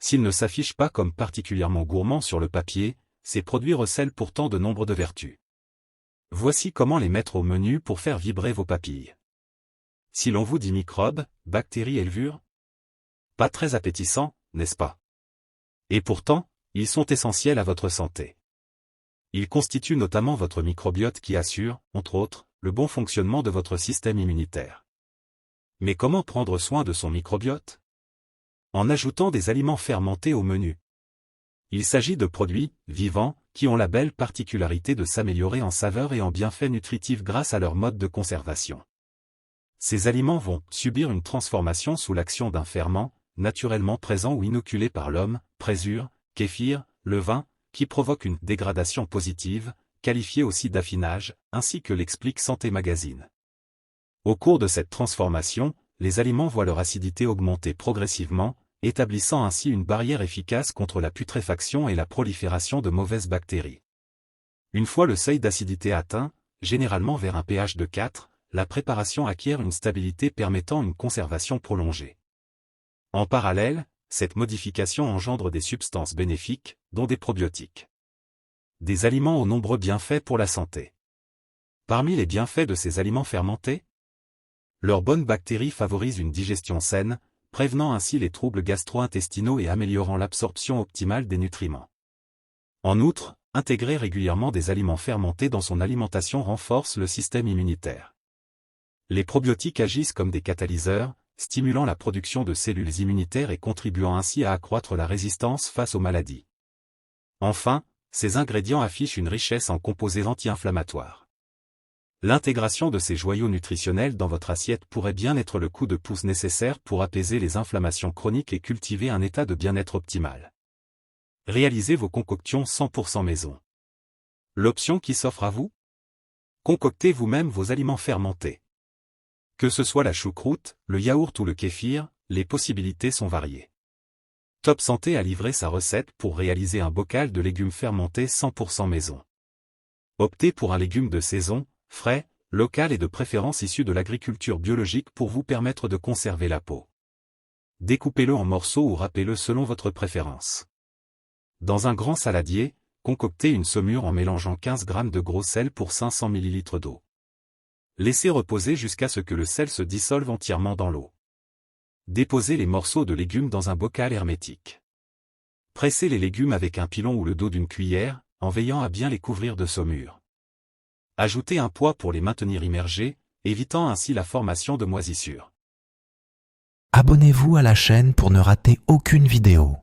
S'ils ne s'affichent pas comme particulièrement gourmands sur le papier, ces produits recèlent pourtant de nombre de vertus. Voici comment les mettre au menu pour faire vibrer vos papilles. Si l'on vous dit microbes, bactéries et levures, pas très appétissant, n'est-ce pas? Et pourtant, ils sont essentiels à votre santé. Ils constituent notamment votre microbiote qui assure, entre autres, le bon fonctionnement de votre système immunitaire. Mais comment prendre soin de son microbiote? En ajoutant des aliments fermentés au menu. Il s'agit de produits, vivants, qui ont la belle particularité de s'améliorer en saveur et en bienfaits nutritifs grâce à leur mode de conservation. Ces aliments vont subir une transformation sous l'action d'un ferment, naturellement présent ou inoculé par l'homme, présure, kéfir, levain, qui provoque une dégradation positive, qualifiée aussi d'affinage, ainsi que l'explique Santé Magazine. Au cours de cette transformation, les aliments voient leur acidité augmenter progressivement, établissant ainsi une barrière efficace contre la putréfaction et la prolifération de mauvaises bactéries. Une fois le seuil d'acidité atteint, généralement vers un pH de 4, la préparation acquiert une stabilité permettant une conservation prolongée. En parallèle, cette modification engendre des substances bénéfiques, dont des probiotiques. Des aliments aux nombreux bienfaits pour la santé. Parmi les bienfaits de ces aliments fermentés, leurs bonnes bactéries favorisent une digestion saine, prévenant ainsi les troubles gastro-intestinaux et améliorant l'absorption optimale des nutriments. En outre, intégrer régulièrement des aliments fermentés dans son alimentation renforce le système immunitaire. Les probiotiques agissent comme des catalyseurs, stimulant la production de cellules immunitaires et contribuant ainsi à accroître la résistance face aux maladies. Enfin, ces ingrédients affichent une richesse en composés anti-inflammatoires. L'intégration de ces joyaux nutritionnels dans votre assiette pourrait bien être le coup de pouce nécessaire pour apaiser les inflammations chroniques et cultiver un état de bien-être optimal. Réalisez vos concoctions 100% maison. L'option qui s'offre à vous? Concoctez vous-même vos aliments fermentés. Que ce soit la choucroute, le yaourt ou le kéfir, les possibilités sont variées. Top Santé a livré sa recette pour réaliser un bocal de légumes fermentés 100% maison. Optez pour un légume de saison, frais, local et de préférence issu de l'agriculture biologique pour vous permettre de conserver la peau. Découpez-le en morceaux ou râpez-le selon votre préférence. Dans un grand saladier, concoctez une saumure en mélangeant 15 g de gros sel pour 500 ml d'eau. Laissez reposer jusqu'à ce que le sel se dissolve entièrement dans l'eau. Déposez les morceaux de légumes dans un bocal hermétique. Pressez les légumes avec un pilon ou le dos d'une cuillère, en veillant à bien les couvrir de saumure. Ajoutez un poids pour les maintenir immergés, évitant ainsi la formation de moisissures. Abonnez-vous à la chaîne pour ne rater aucune vidéo.